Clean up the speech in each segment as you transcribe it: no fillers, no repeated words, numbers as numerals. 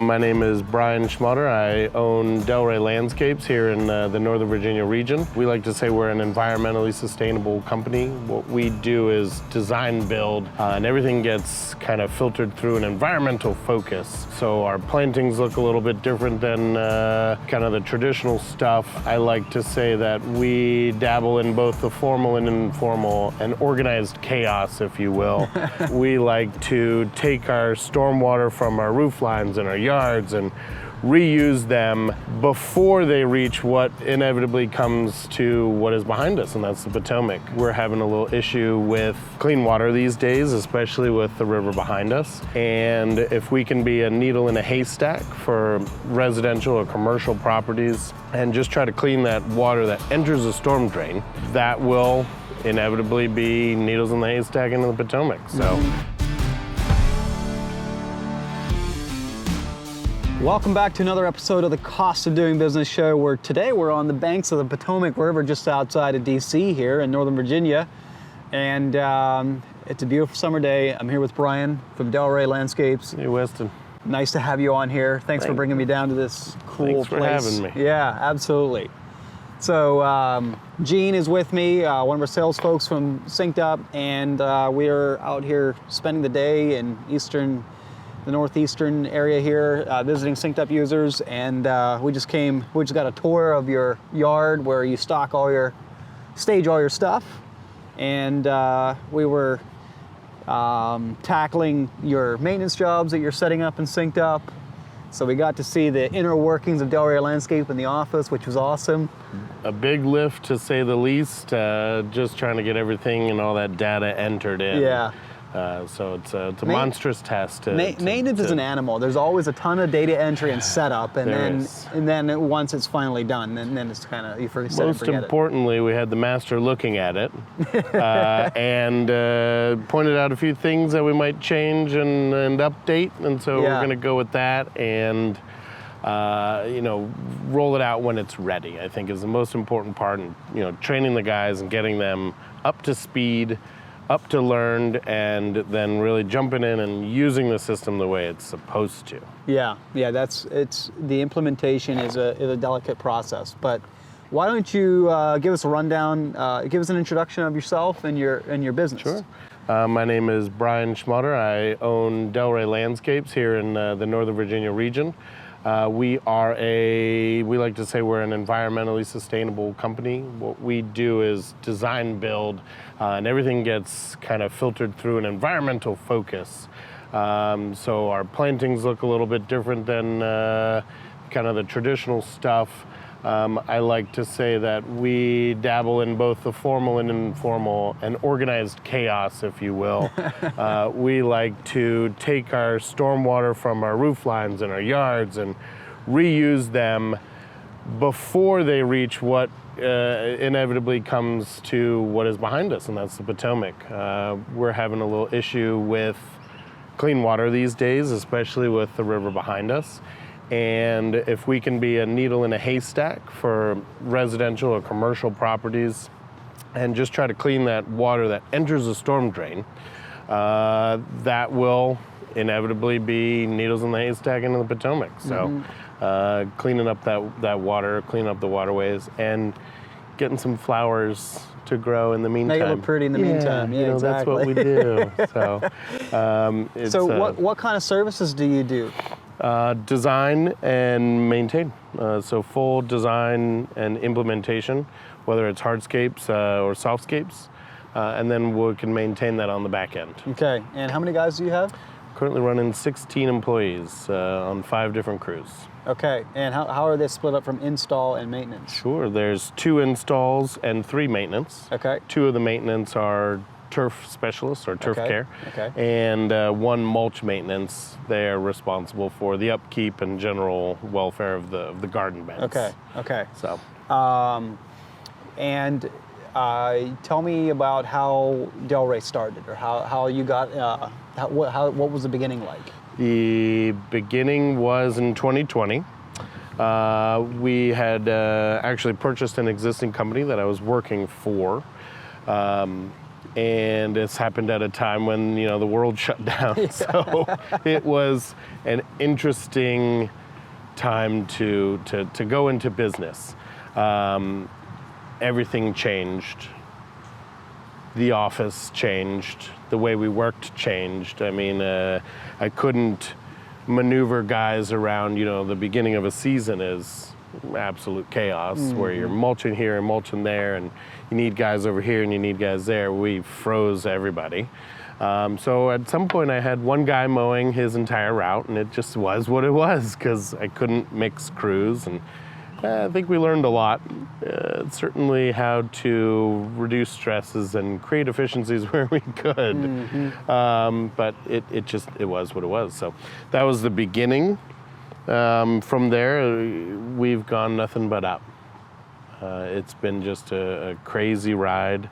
My name is Brian Schmauder. I own Delray Landscapes here in the Northern Virginia region. We like to say we're an environmentally sustainable company. What we do is design, build, and everything gets kind of filtered through an environmental focus. So our plantings look a little bit different than kind of the traditional stuff. I like to say that we dabble in both the formal and informal and organized chaos, if you will. We like to take our stormwater from our roof lines and our yards and reuse them before they reach what inevitably comes to what is behind us, and that's the Potomac. We're having a little issue with clean water these days, especially with the river behind us. And if we can be a needle in a haystack for residential or commercial properties and just try to clean that water that enters the storm drain, that will inevitably be needles in the haystack into the Potomac. So. Welcome back to another episode of the Cost of Doing Business show, where today we're on the banks of the Potomac River just outside of DC here in Northern Virginia. And it's a beautiful summer day. I'm here with Brian from Delray Landscapes. Hey, Weston. Nice to have you on here. Thanks for bringing me down to this cool Thanks place. for having me. Yeah, absolutely. So Gene is with me, one of our sales folks from SynkedUP, and we are out here spending the day in the northeastern area here, visiting SynkedUP users, and we just got a tour of your yard where you stage all your stuff, and we were tackling your maintenance jobs that you're setting up in SynkedUP. So we got to see the inner workings of Delray Landscape in the office, which was awesome. A big lift, to say the least, just trying to get everything and all that data entered in. Yeah. So it's a monstrous task. Maintenance is an animal. There's always a ton of data entry and setup, and then once it's finally done, then it's kind of, you forget it. Most importantly, we had the master looking at it and pointed out a few things that we might change and update, and so we're going to go with that and roll it out when it's ready, I think is the most important part, and training the guys and getting them up to speed, up to learned, and then really jumping in and using the system the way it's supposed to. Yeah, the implementation is a delicate process, but why don't you give us a rundown, give us an introduction of yourself and your business. Sure. My name is Brian Schmauder. I own Delray Landscapes here in the Northern Virginia region. We like to say we're an environmentally sustainable company. What we do is design, build, and everything gets kind of filtered through an environmental focus. So our plantings look a little bit different than kind of the traditional stuff. I like to say that we dabble in both the formal and informal and organized chaos, if you will. We like to take our stormwater from our roof lines and our yards and reuse them before they reach what inevitably comes to what is behind us, and that's the Potomac. We're having a little issue with clean water these days, especially with the river behind us. And if we can be a needle in a haystack for residential or commercial properties and just try to clean that water that enters the storm drain, that will inevitably be needles in the haystack into the Potomac. So cleaning up that water, cleaning up the waterways, and getting some flowers to grow in the meantime. Make it look pretty in the meantime. Yeah, exactly. That's what we do. So, what kind of services do you do? Design and maintain. So full design and implementation, whether it's hardscapes or softscapes, and then we can maintain that on the back end. Okay, and how many guys do you have? Currently running 16 employees on 5 different crews. Okay, and how are they split up from install and maintenance? Sure, there's 2 installs and 3 maintenance. Okay. 2 of the maintenance are turf specialists or turf care, and 1 mulch maintenance. They're responsible for the upkeep and general welfare of the garden beds. Okay. So, and tell me about how Delray started, or how you got. What was the beginning like? The beginning was in 2020. We had actually purchased an existing company that I was working for. And this happened at a time when, the world shut down. So it was an interesting time to go into business. Everything changed. The office changed. The way we worked changed. I mean, I couldn't maneuver guys around, the beginning of a season is absolute chaos where you're mulching here and mulching there, and you need guys over here and you need guys there. We froze everybody. So at some point I had one guy mowing his entire route, and it just was what it was because I couldn't mix crews. And I think we learned a lot, certainly how to reduce stresses and create efficiencies where we could. But it was what it was. So that was the beginning. From there, we've gone nothing but up. It's been just a crazy ride,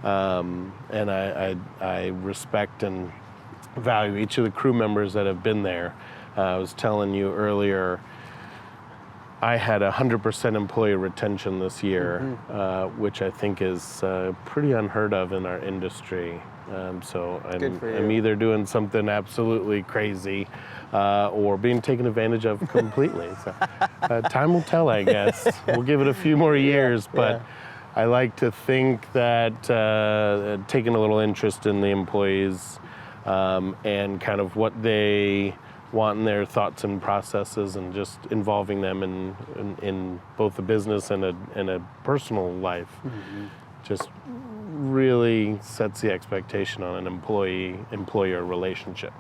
and I respect and value each of the crew members that have been there. I was telling you earlier, I had 100% employee retention this year, which I think is pretty unheard of in our industry. So I'm either doing something absolutely crazy or being taken advantage of completely. So time will tell, I guess. We'll give it a few more years, but I like to think that taking a little interest in the employees and kind of what they want in their thoughts and processes, and just involving them in both the business and a personal life, just really sets the expectation on an employee-employer relationship.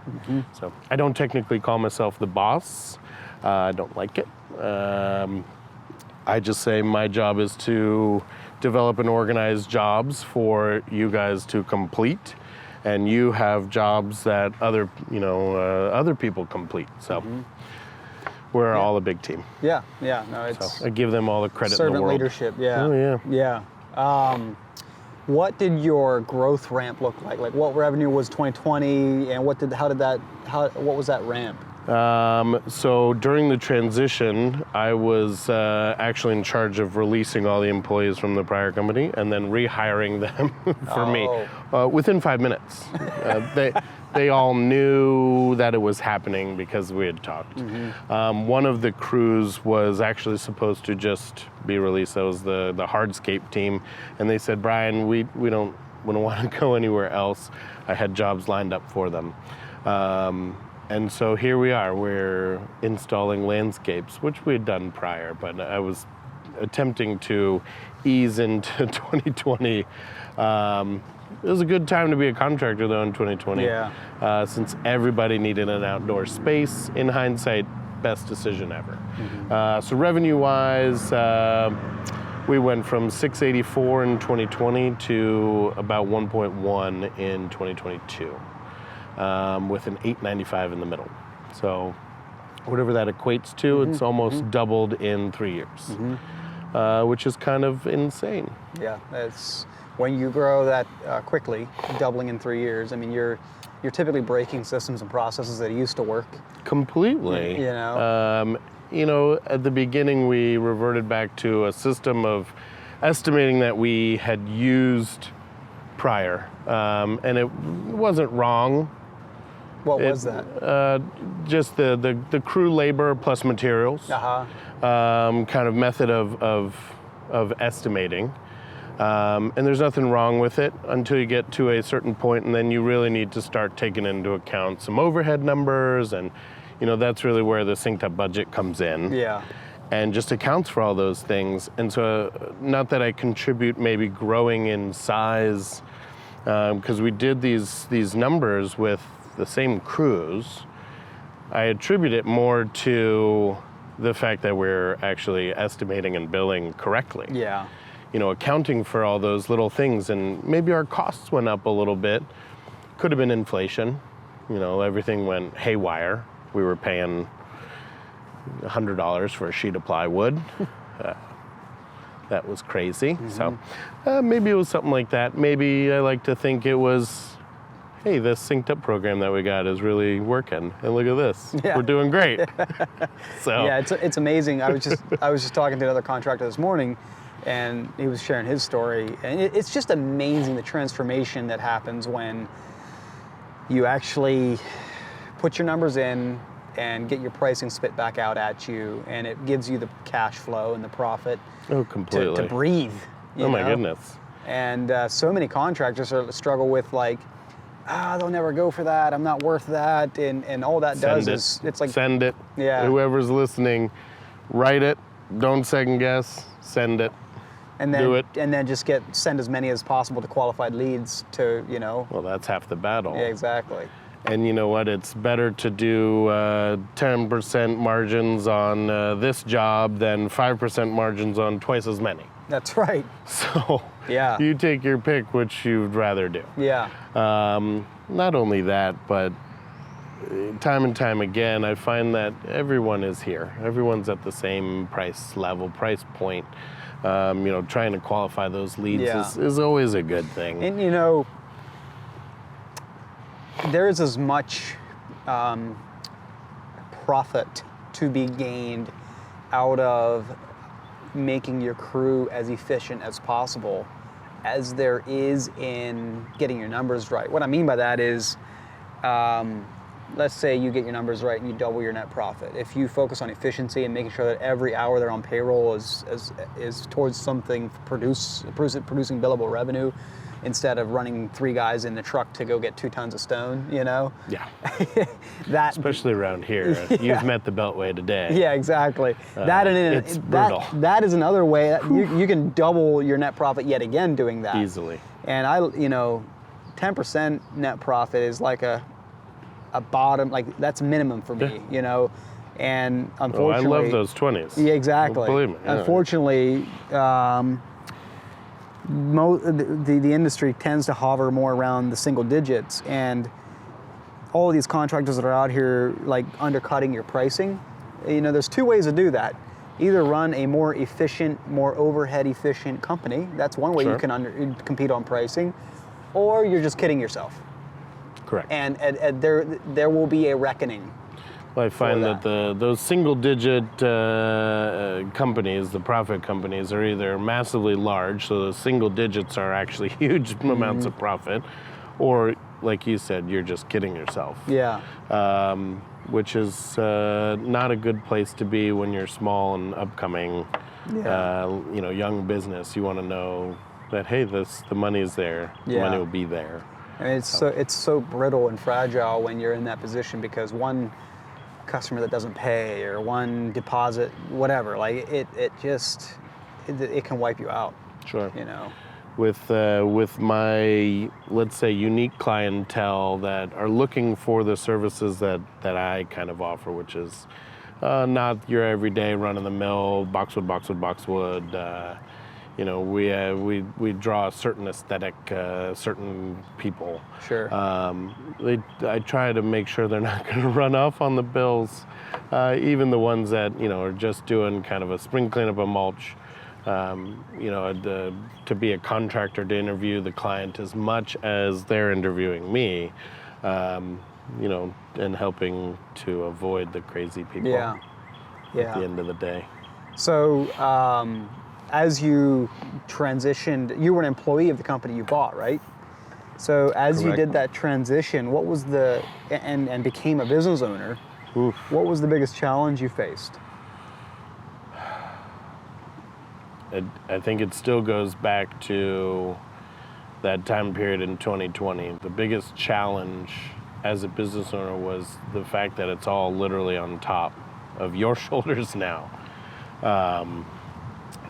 So I don't technically call myself the boss. I don't like it. I just say my job is to develop and organize jobs for you guys to complete, and you have jobs that other people complete. So we're all a big team. No, it's so I give them all the credit in the servant world. leadership. Oh, yeah. What did your growth ramp look like? Like, what revenue was 2020, and what was that ramp? So during the transition, I was actually in charge of releasing all the employees from the prior company and then rehiring them for me within 5 minutes. They all knew that it was happening because we had talked. One of the crews was actually supposed to just be released. That was the hardscape team, and they said, Brian, we don't want to go anywhere else. I had jobs lined up for them. And so here we are, we're installing landscapes, which we had done prior, but I was attempting to ease into 2020. It was a good time to be a contractor though in 2020, since everybody needed an outdoor space. In hindsight, best decision ever. So revenue-wise, we went from 684 in 2020 to about 1.1 in 2022. With an 895 in the middle. So whatever that equates to, it's almost doubled in 3 years, which is kind of insane. Yeah, it's when you grow that quickly, doubling in 3 years. I mean, you're typically breaking systems and processes that used to work. Completely. At the beginning, we reverted back to a system of estimating that we had used prior, and it wasn't wrong. What was that? Just the crew labor plus materials, kind of method of estimating. And there's nothing wrong with it until you get to a certain point, and then you really need to start taking into account some overhead numbers, and that's really where the SynkedUP budget comes in. And just accounts for all those things. And so, not that I contribute maybe growing in size, because we did these numbers with the same crews. I attribute it more to the fact that we're actually estimating and billing correctly. Accounting for all those little things, and maybe our costs went up a little bit. Could have been inflation. Everything went haywire. We were paying $100 for a sheet of plywood. That was crazy. So maybe it was something like that. Maybe I like to think it was, hey, this SynkedUP program that we got is really working, and look at this, we're doing great. So it's amazing. I was just talking to another contractor this morning, and he was sharing his story. And it's just amazing the transformation that happens when you actually put your numbers in and get your pricing spit back out at you, and it gives you the cash flow and the profit completely. to breathe. Oh my goodness. And so many contractors struggle with like, they'll never go for that, I'm not worth that, and all that it's like... Send it. Yeah. Whoever's listening, write it, don't second guess, send it. And then, do it. And then just send as many as possible to qualified leads to, Well, that's half the battle. Yeah, exactly. And you know what? It's better to do 10% margins on this job than 5% margins on twice as many. That's right. So yeah, you take your pick which you'd rather do. Yeah. Not only that, but time and time again, I find that everyone is here. Everyone's at the same price level, price point. Trying to qualify those leads is always a good thing. And there's as much profit to be gained out of making your crew as efficient as possible as there is in getting your numbers right. What I mean by that is, let's say you get your numbers right and you double your net profit. If you focus on efficiency and making sure that every hour they're on payroll is towards something producing billable revenue, instead of running 3 guys in the truck to go get 2 tons of stone, Yeah. Especially around here. You've met the Beltway today. Yeah, exactly. It's brutal. That is another way that you can double your net profit yet again doing that. Easily. And 10% net profit is like a bottom, like that's minimum for me, And unfortunately, I love those 20s. Yeah, exactly. Well, believe me. Yeah. Unfortunately, the industry tends to hover more around the single digits, and all of these contractors that are out here like undercutting your pricing, there's 2 ways to do that. Either run a more efficient, more overhead efficient company. That's one way you can compete on pricing, or you're just kidding yourself. Correct. And there will be a reckoning. Well, I find that those single-digit companies, the profit companies, are either massively large, so the single digits are actually huge amounts of profit, or, like you said, you're just kidding yourself. Yeah. Which is not a good place to be when you're small and upcoming, young business. You want to know that, hey, the money is there. Yeah. The money will be there. And it's so brittle and fragile when you're in that position, because one customer that doesn't pay or one deposit, whatever, like it can wipe you out. Sure. With my, let's say, unique clientele that are looking for the services that I kind of offer, which is not your everyday run-of-the-mill boxwood. We draw a certain aesthetic, certain people. Sure. I try to make sure they're not going to run off on the bills, even the ones that are just doing kind of a spring cleanup, a mulch. To be a contractor to interview the client as much as they're interviewing me, and helping to avoid the crazy people. Yeah. At the end of the day. So. As you transitioned, you were an employee of the company you bought, right? So as Correct. you did that transition, what was and became a business owner, Oof. What was the biggest challenge you faced? I think it still goes back to that time period in 2020. The biggest challenge as a business owner was the fact that it's all literally on top of your shoulders now.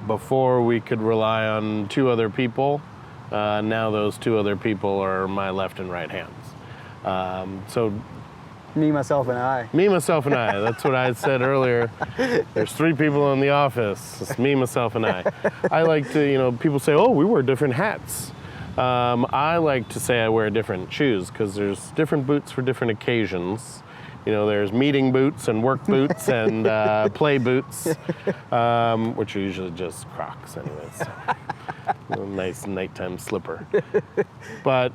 Before we could rely on 2 other people, now those 2 other people are my left and right hands. So Me, myself, and I. Me, myself, and I. That's what I said earlier. There's 3 people in the office. It's me, myself, and I. I like to, people say, oh, we wear different hats. I like to say I wear different shoes because there's different boots for different occasions. There's meeting boots and work boots and play boots, which are usually just Crocs anyways. A nice nighttime slipper. But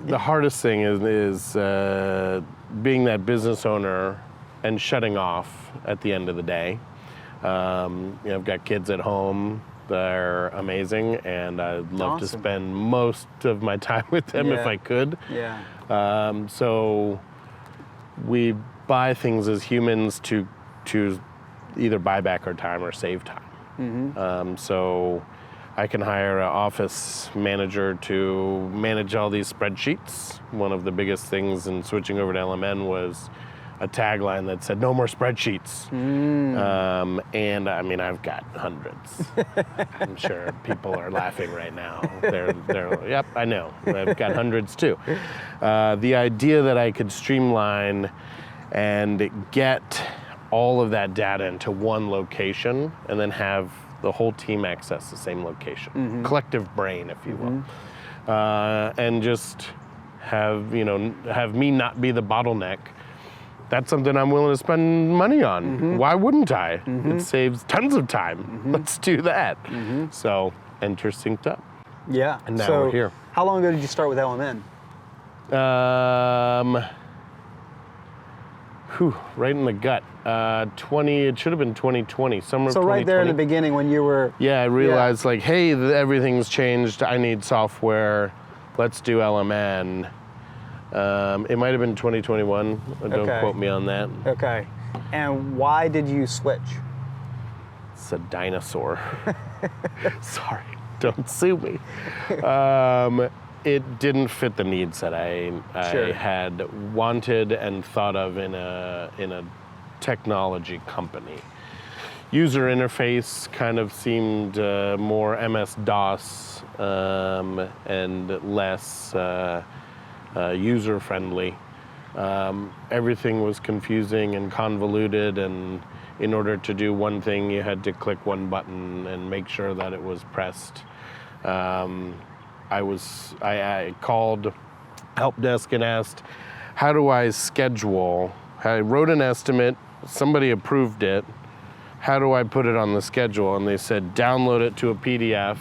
the hardest thing is being that business owner and shutting off at the end of the day. I've got kids at home. They're amazing, and I'd love to Awesome. spend most of my time with them if Yeah. I could. Yeah. So we buy things as humans to either buy back our time or save time. So I can hire an office manager to manage all these spreadsheets. One of the biggest things in switching over to LMN was a tagline that said, "No more spreadsheets." And I mean, I've got hundreds. I'm sure people are laughing right now. They're yep, I know. I've got hundreds too. The idea that I could streamline and get all of that data into one location and then have the whole team access the same location, collective brain, if you will, and just have me not be the bottleneck. That's something I'm willing to spend money on. Why wouldn't I? It saves tons of time. Let's do that. So enter SynkedUP. Yeah. And now so we're here. How long ago did you start with LMN? Right in the gut. It should have been 2020, summer of 2020. So right there in the beginning when you were... Yeah, I realized like, hey, everything's changed. I need software. Let's do LMN. It might have been 2021. Don't quote me on that. Okay. And why did you switch? It's a dinosaur. Sorry, don't sue me. It didn't fit the needs that I had wanted and thought of in a technology company. User interface kind of seemed more MS-DOS and less user-friendly. Everything was confusing and convoluted, and in order to do one thing, you had to click one button and make sure that it was pressed. I called help desk and asked, how do I schedule? I wrote an estimate, somebody approved it. How do I put it on the schedule? And they said, download it to a PDF,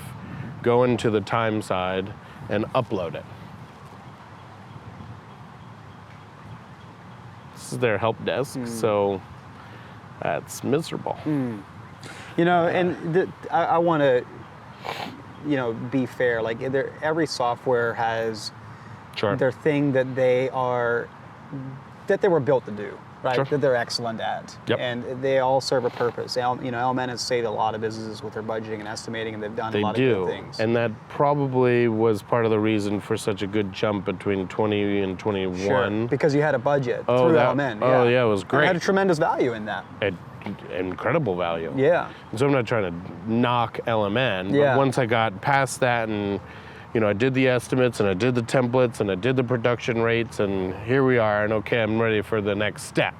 go into the time side, and upload it. This is their help desk, so that's miserable. You know, and I want to, be fair. Like every software has their thing that they were built to do, right? Sure. That they're excellent at, and they all serve a purpose. LMN has saved a lot of businesses with their budgeting and estimating, and they've done a lot of good things. And that probably was part of the reason for such a good jump between 20 and 21. Sure, because you had a budget through LMN. Oh yeah, it was great. And it had a tremendous value in that. Incredible value. Yeah. And so I'm not trying to knock LMN, but once I got past that and I did the estimates and I did the templates and I did the production rates and here we are and okay, I'm ready for the next step.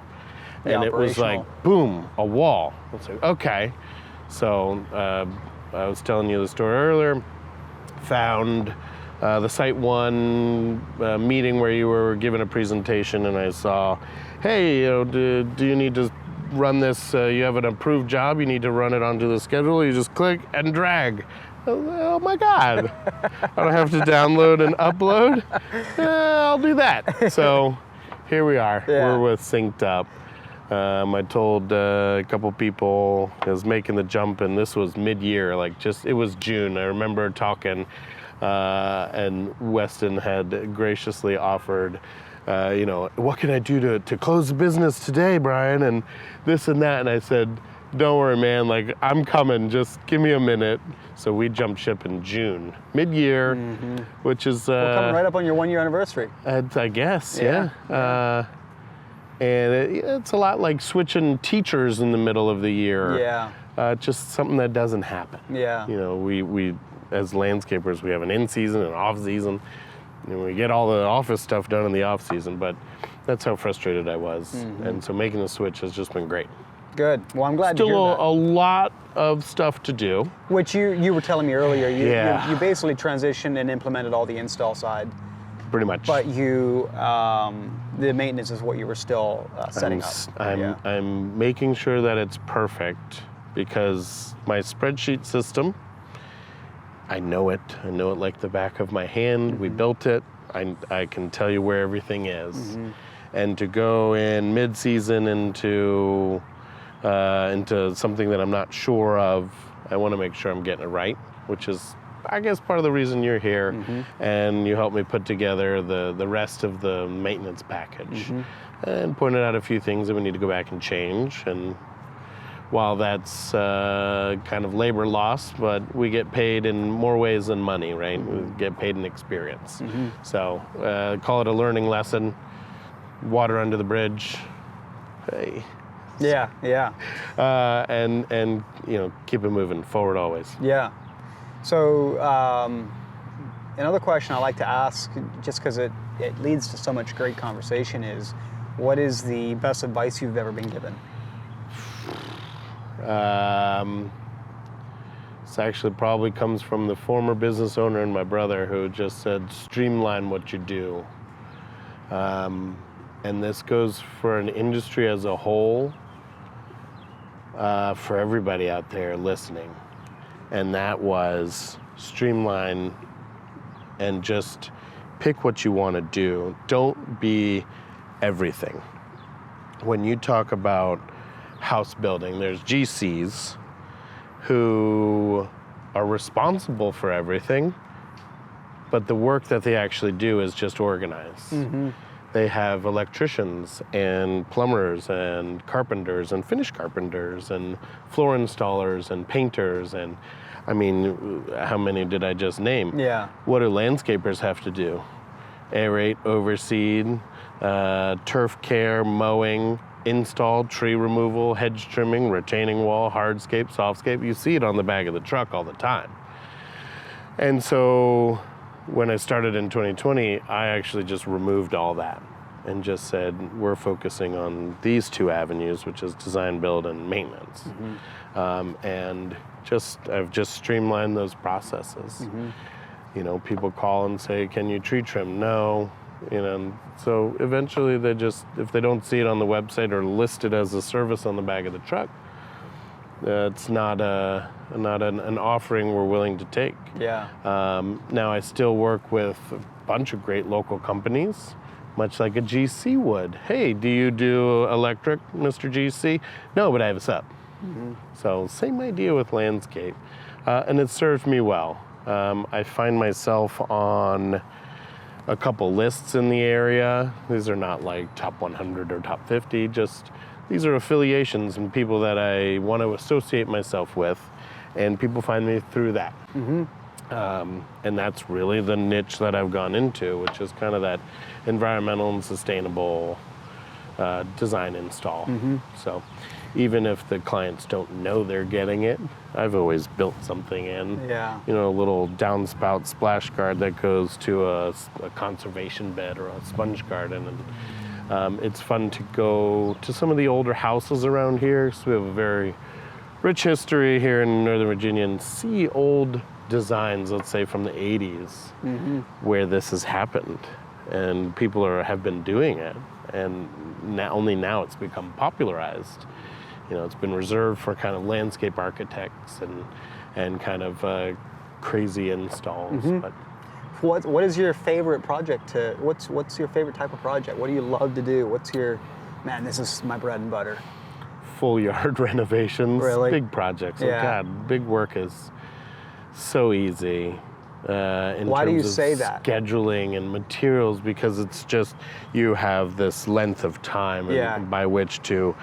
And it was like, boom, a wall. I was like, okay. So I was telling you the story earlier, found the Site One meeting where you were giving a presentation and I saw, hey, do you need to run this, you have an approved job, you need to run it onto the schedule, you just click and drag. Oh my God, I don't have to download and upload? I'll do that. So here we are, we're with SynkedUP. I told a couple people I was making the jump and this was mid-year, it was June. I remember talking and Weston had graciously offered what can I do to close the business today, Brian? And this and that. And I said, don't worry, man, I'm coming, just give me a minute. So we jumped ship in June, mid-year, which is... coming right up on your 1-year anniversary. I guess, yeah. And it's a lot like switching teachers in the middle of the year. Yeah. Just something that doesn't happen. Yeah. We as landscapers, we have an in-season and off-season. We get all the office stuff done in the off season, but that's how frustrated I was. And so making the switch has just been great. Good. Well, I'm glad to hear that. Still a lot of stuff to do. Which you were telling me earlier. You basically transitioned and implemented all the install side. Pretty much. But the maintenance is what you were still setting up. I'm making sure that it's perfect because my spreadsheet system, I know it like the back of my hand. We built it. I can tell you where everything is. And to go in mid-season into something that I'm not sure of I want to make sure I'm getting it right, which is, I guess, part of the reason you're here. And you helped me put together the rest of the maintenance package and pointed out a few things that we need to go back and change. And while that's kind of labor loss, but we get paid in more ways than money, right? We get paid in experience. So call it a learning lesson. Water under the bridge. Hey. Yeah. And you know, keep it moving forward always. Yeah. So another question I like to ask, just because it leads to so much great conversation, is what is the best advice you've ever been given? This actually probably comes from the former business owner and my brother, who just said, streamline what you do. And this goes for an industry as a whole, for everybody out there listening. And that was streamline and just pick what you want to do. Don't be everything. When you talk about house building, there's GCs who are responsible for everything, but the work that they actually do is just organize. They have electricians and plumbers and carpenters and finish carpenters and floor installers and painters, and I mean, how many did I just name? Yeah. What do landscapers have to do? Aerate, overseed, turf care, mowing, install, tree removal, hedge trimming, retaining wall, hardscape, softscape. You see it on the back of the truck all the time. And so when I started in 2020, I actually just removed all that and just said, we're focusing on these two avenues, which is design, build, and maintenance. And I've just streamlined those processes. You know, people call and say, can you tree trim? No. You know, so eventually they just, if they don't see it on the website or listed as a service on the back of the truck, it's not an offering we're willing to take. Yeah. Now I still work with a bunch of great local companies, much like a GC would. Hey, do you do electric, Mr. GC? No, but I have a sub. So same idea with landscape, and it served me well. I find myself on a couple lists in the area. These are not like top 100 or top 50, just these are affiliations and people that I want to associate myself with, and people find me through that. And that's really the niche that I've gone into, which is kind of that environmental and sustainable design install. So even if the clients don't know they're getting it, I've always built something in. Yeah. You know, a little downspout splash guard that goes to a conservation bed or a sponge garden. And it's fun to go to some of the older houses around here. So we have a very rich history here in Northern Virginia, and see old designs, let's say from the 80s, where this has happened. And people have been doing it. And only now it's become popularized. You know, it's been reserved for kind of landscape architects and kind of crazy installs. But what is your favorite project what's your favorite type of project? What do you love to do? What's your, man, this is my bread and butter? Full yard renovations, Really? big projects. Yeah. Oh God, big work is so easy. Why do you say that? Scheduling and materials, because it's just, you have this length of time by which to,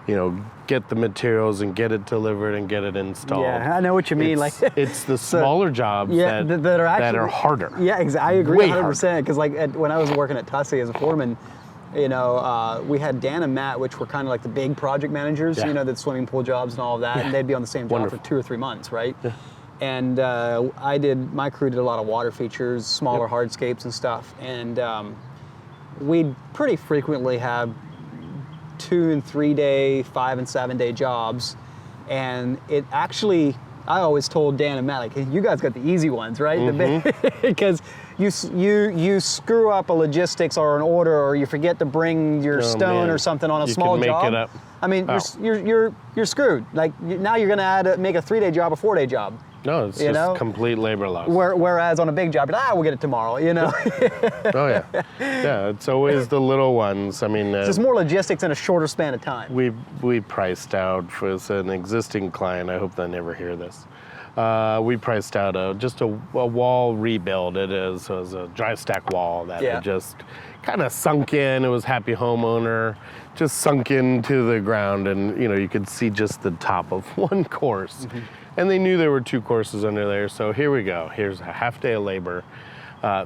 you know, get the materials and get it delivered and get it installed. Yeah, I know what you mean. It's the smaller jobs that are harder. Yeah, exactly. I agree Way 100%. Because when I was working at Tussey as a foreman, you know, we had Dan and Matt, which were kind of like the big project managers. You know, the swimming pool jobs and all of that, and they'd be on the same job for 2 or 3 months, right? Yeah. And my crew did a lot of water features, smaller hardscapes and stuff. And we'd pretty frequently have 2 and 3 day, 5 and 7 day jobs. And it actually, I always told Dan and Matt, like, hey, you guys got the easy ones, right? Because you screw up a logistics or an order, or you forget to bring your stone or something on a small job. You can make it up. I mean, you're screwed. Like, now you're gonna make a 3 day job a 4 day job. No, it's just complete labor loss. Whereas on a big job, we'll get it tomorrow, Oh, yeah. Yeah, it's always the little ones. I mean... it's just more logistics in a shorter span of time. We priced out, for an existing client, I hope they never hear this, we priced out just a wall rebuild. It was a dry stack wall that had just kind of sunk in. It was happy homeowner, just sunk into the ground, and you could see just the top of one course. Mm-hmm. And they knew there were 2 courses under there, so here we go. Here's a half day of labor.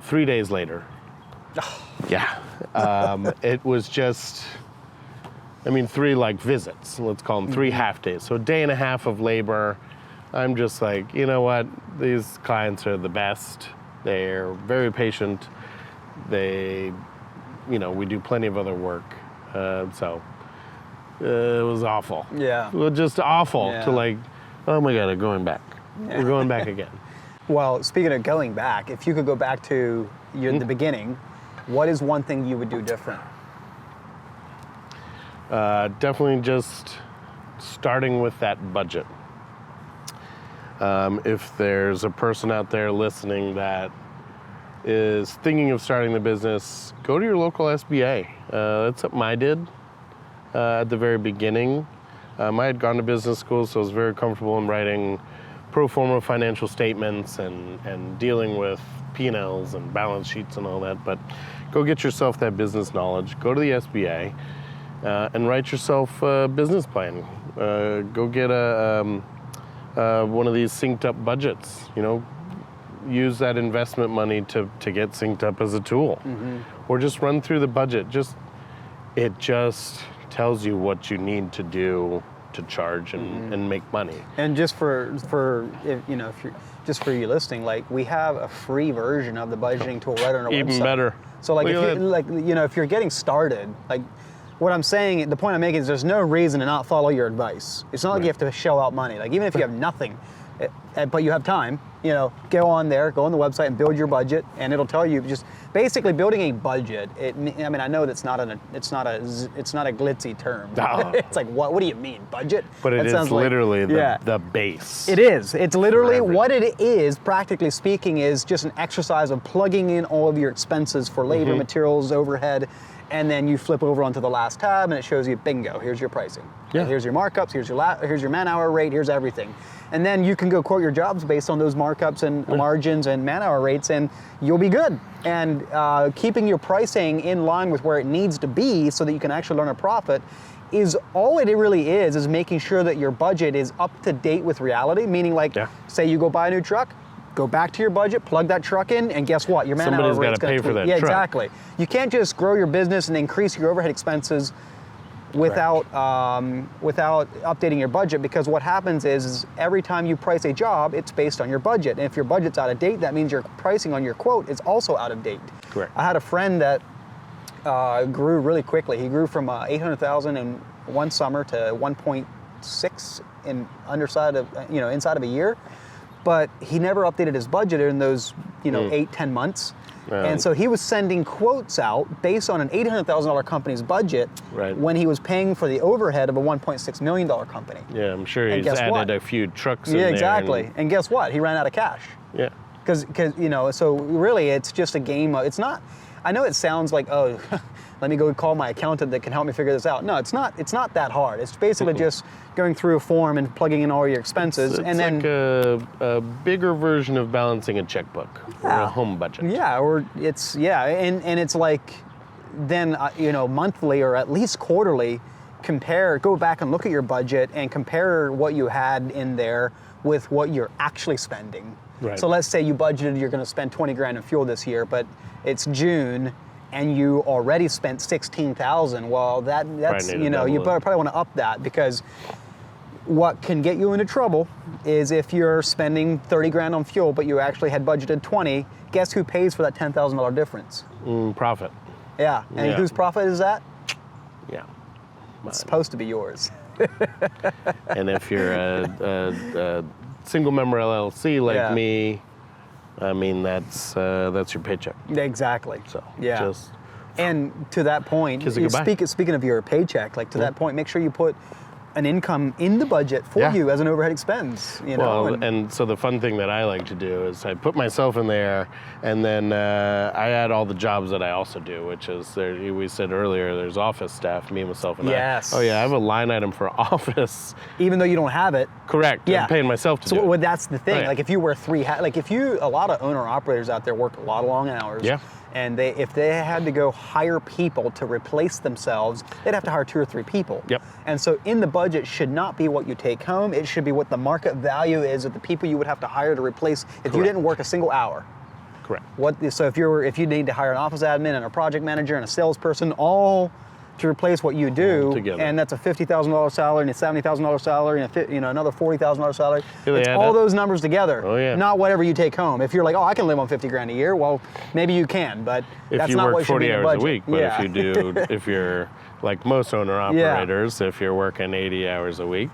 3 days later. Yeah. It was just, 3 visits. Let's call them 3 half days. So a day and a half of labor. I'm just like, you know what? These clients are the best. They're very patient. We do plenty of other work. So it was awful. Yeah. It was just awful to oh my God, I'm going back. We're going back again. Well, speaking of going back, if you could go back to the beginning, what is one thing you would do different? Definitely just starting with that budget. If there's a person out there listening that is thinking of starting the business, go to your local SBA. That's something I did at the very beginning. I had gone to business school, so I was very comfortable in writing pro forma financial statements and dealing with P&Ls and balance sheets and all that. But go get yourself that business knowledge. Go to the SBA and write yourself a business plan. Go get one of these SynkedUP budgets. Use that investment money to get SynkedUP as a tool, or just run through the budget. It just tells you what you need to do to charge and make money. And just for you listening, we have a free version of the budgeting tool right on our website. Even better. So if you're getting started, what I'm saying, the point I'm making is there's no reason to not follow your advice. It's not like you have to shell out money. Even if you have nothing, but you have time, go on there, go on the website and build your budget, and it'll tell you just basically building a budget. I know that's not a glitzy term. Oh. It's like, what do you mean, budget? But it is literally the base. It is. It's literally what it is, practically speaking, is just an exercise of plugging in all of your expenses for labor, materials, overhead, and then you flip over onto the last tab and it shows you, bingo, here's your pricing. Yeah. Here's your markups, here's your man-hour rate, here's everything. And then you can go quote your jobs based on those markups and margins and man-hour rates, and you'll be good. And keeping your pricing in line with where it needs to be so that you can actually earn a profit is all it really is making sure that your budget is up to date with reality, meaning say you go buy a new truck, go back to your budget, plug that truck in, and guess what? Your man-hour rate's going to Somebody's got to pay for that truck. truck. Exactly. You can't just grow your business and increase your overhead expenses without updating your budget, because what happens is every time you price a job, it's based on your budget. And if your budget's out of date, that means your pricing on your quote is also out of date. Correct. I had a friend that grew really quickly. He grew from $800,000 in one summer to 1.6 inside of a year. But he never updated his budget in those 8-10 months. And so he was sending quotes out based on an $800,000 company's budget when he was paying for the overhead of a $1.6 million company. Yeah, I'm sure he's added a few trucks in there. Yeah, exactly. And guess what? He ran out of cash. Yeah. Because so really it's just a game. It's not, I know it sounds like, oh, let me go call my accountant that can help me figure this out. No, it's not that hard. It's basically just going through a form and plugging in all your expenses. It's like a bigger version of balancing a checkbook or a home budget. Yeah, and it's like then monthly or at least quarterly, go back and look at your budget and compare what you had in there with what you're actually spending. Right. So let's say you budgeted you're going to spend 20 grand in fuel this year, but it's June and you already spent 16,000. Well, that's you probably want to up that, because what can get you into trouble is if you're spending 30 grand on fuel, but you actually had budgeted 20. Guess who pays for that $10,000 difference? Profit. Yeah, and whose profit is that? Yeah. It's supposed to be yours. And if you're a single member LLC like me, I mean, that's your paycheck. Exactly. So and to that point, speaking of your paycheck, to that point, make sure you put an income in the budget for Yeah. you as an overhead expense. You know, Well, and so the fun thing that I like to do is I put myself in there, and then I add all the jobs that I also do, which is we said earlier, there's office staff, me, myself, and Yes. I. Oh yeah, I have a line item for office. even though you don't have it. Correct. Yeah. I'm paying myself to do So it. well, that's the thing. Oh, yeah. Like if you wear three hats, like if you, a lot of owner operators out there work a lot of long hours. Yeah. And if they had to go hire people to replace themselves, they'd have to hire 2 or 3 people. Yep. And so in the budget should not be what you take home. It should be what the market value is of the people you would have to hire to replace if you Correct. didn't work a single hour. Correct. So if you need to hire an office admin and a project manager and a salesperson, all to replace what you do, together. and that's a $50,000 salary and a $70,000 salary and another $40,000 salary. Yeah, they It's add all up. those numbers together. Oh, yeah. Not whatever you take home. If you're like, oh, I can live on 50 grand a year, well, maybe you can, but If that's you not work what should 40 be in the hours a budget. week, but Yeah. if you're like most owner operators, if you're working 80 hours a week,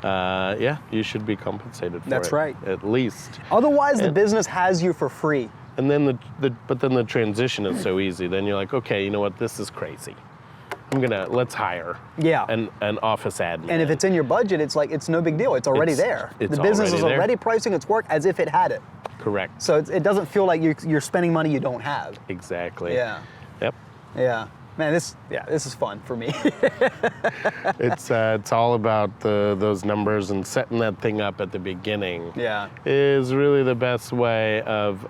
yeah, you should be compensated for That's it. right. At least. Otherwise, the business has you for free. And then but then the transition is so easy. Then you're like, okay, you know what? This is crazy. Let's hire Yeah. an office admin. And if it's in your budget, it's like, it's no big deal. It's already there. It's The business already is there. already pricing its work as if it had it. Correct. So it doesn't feel like you're spending money you don't have. Exactly. Yeah. Yep. Yeah. Man, this is fun for me. It's all about those numbers, and setting that thing up at the beginning. Yeah. Is really the best way of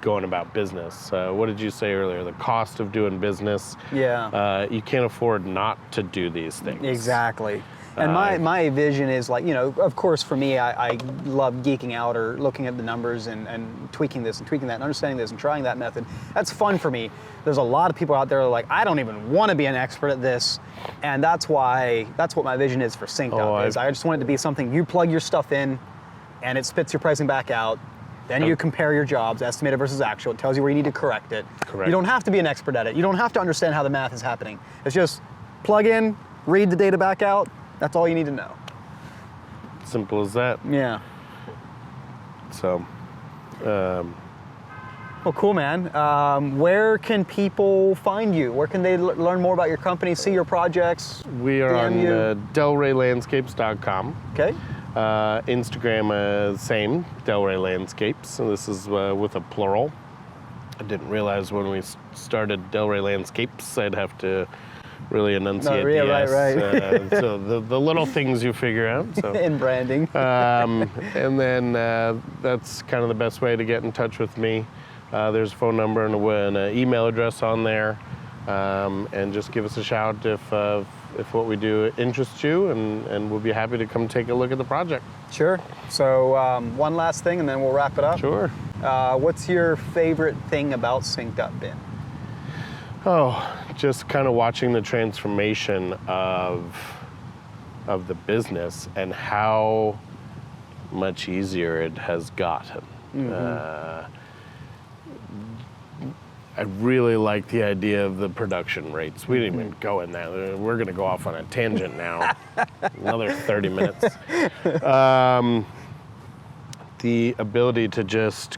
going about business. What did you say earlier? The cost of doing business. Yeah. You can't afford not to do these things. Exactly. And my vision is like, of course for me, I love geeking out or looking at the numbers and tweaking this and tweaking that and understanding this and trying that method. That's fun for me. There's a lot of people out there that are like, I don't even want to be an expert at this. And that's what my vision is for SynkedUP. I just want it to be something you plug your stuff in and it spits your pricing back out. Then you compare your jobs, estimated versus actual. It tells you where you need to correct it. Correct. You don't have to be an expert at it. You don't have to understand how the math is happening. It's just plug in, read the data back out. That's all you need to know. Simple as that. Yeah. So, Well, cool, man. Where can people find you? Where can they learn more about your company, see your projects? we are DM you? on delraylandscapes.com. Okay. Instagram, same, Delray Landscapes. So this is with a plural. I didn't realize when we started Delray Landscapes, I'd have to really enunciate the right, S. right. So the little things you figure out. So. In branding. And then that's kind of the best way to get in touch with me. There's a phone number and an email address on there. And just give us a shout if what we do interests you, and we'll be happy to come take a look at the project. Sure. So one last thing and then we'll wrap it up. Sure. What's your favorite thing about SynkedUP been? Oh, just kind of watching the transformation of the business and how much easier it has gotten. I really like the idea of the production rates. We didn't even go in that. We're going to go off on a tangent now. Another 30 minutes. The ability to just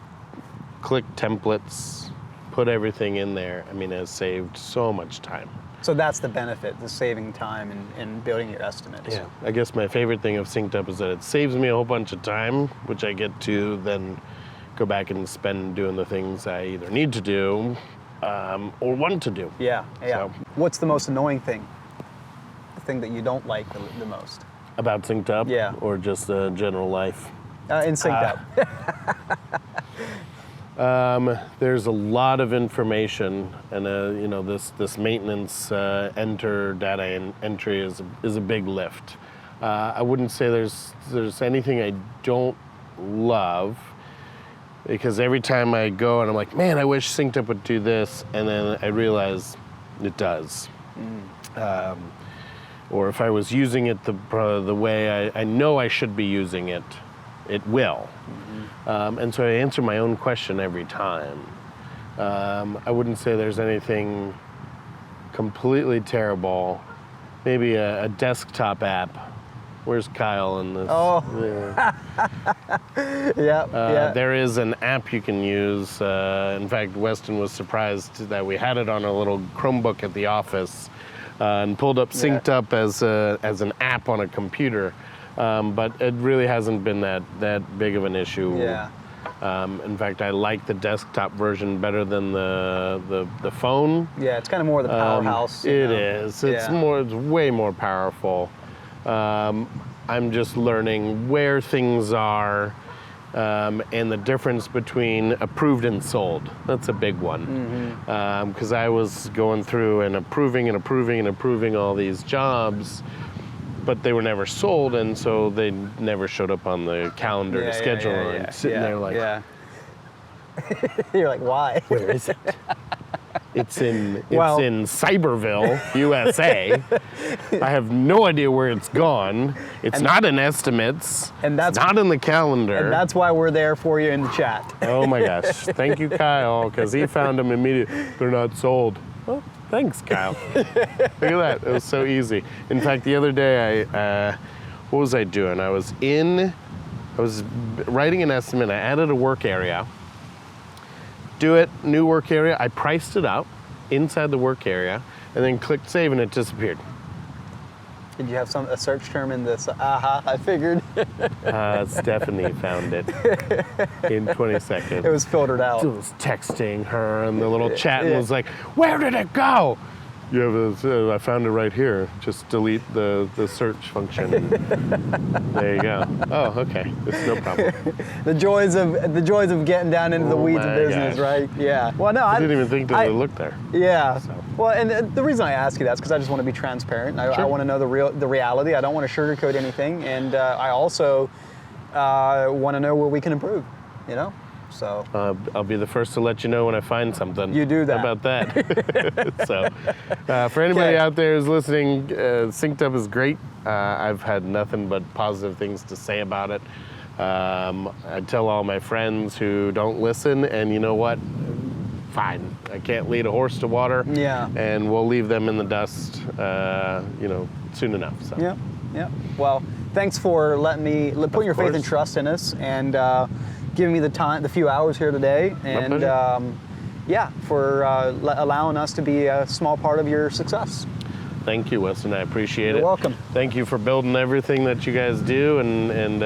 click templates, put everything in there, has saved so much time. So that's the benefit, the saving time and building your estimates. Yeah, I guess my favorite thing of SynkedUP is that it saves me a whole bunch of time, which I get to then go back and spend doing the things I either need to do or want to do. Yeah. So. What's the most annoying thing? The thing that you don't like the most? About SynkedUP? Yeah. Or just general life? In SynkedUP. There's a lot of information, and this maintenance data entry is a big lift. I wouldn't say there's anything I don't love, because every time I go and I'm like, man, I wish SynkedUP would do this, and then I realize it does. Or if I was using it the way I know I should be using it, it will. And so I answer my own question every time. I wouldn't say there's anything completely terrible. Maybe a desktop app. Where's Kyle in this? Oh. Yeah. There is an app you can use. In fact, Weston was surprised that we had it on a little Chromebook at the office. and pulled up SynkedUP as an app on a computer, but it really hasn't been that big of an issue. Yeah. In fact, I like the desktop version better than the phone. Yeah, it's kind of more the powerhouse. It is. It's way more powerful. I'm just learning where things are, and the difference between approved and sold. That's a big one. Because I was going through and approving all these jobs, but they were never sold, and so they never showed up on the calendar to schedule. And sitting there like, you're like, why? Where is it? It's in Cyberville, USA. I have no idea where it's gone. It's not in estimates. And that's not in the calendar. And that's why we're there for you in the chat. Oh my gosh. Thank you, Kyle, because he found them immediately. They're not sold. Oh, thanks, Kyle. Look at that. It was so easy. In fact, the other day, what was I doing? I was writing an estimate. I added a work area. New work area. I priced it out inside the work area and then clicked save and it disappeared. Did you have a search term in this? I figured. Stephanie found it in 20 seconds. It was filtered out. I was texting her and the little chat and was like, where did it go? I found it right here. Just delete the search function. There you go. Oh, okay. It's no problem. The joys of getting down into the weeds of business, right? Yeah. Well, no, I didn't even think to look there. Yeah. So. Well, and the reason I ask you that is because I just want to be transparent. I want to know the reality. I don't want to sugarcoat anything, and I also want to know where we can improve. You know. So I'll be the first to let you know when I find something. You do that. How about that? So for anybody out there who's listening, SynkedUP is great. I've had nothing but positive things to say about it. I tell all my friends who don't listen, and you know what? Fine. I can't lead a horse to water. Yeah. And we'll leave them in the dust, soon enough. So. Yeah. Yeah. Well, thanks for putting your faith and trust in us, and giving me the few hours here today, and for allowing us to be a small part of your success. Thank you, Weston. I appreciate it. You're welcome. Thank you for building everything that you guys do, and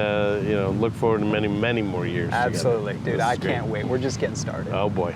look forward to many, many more years. Absolutely, together. dude. I can't wait. We're just getting started. Oh boy.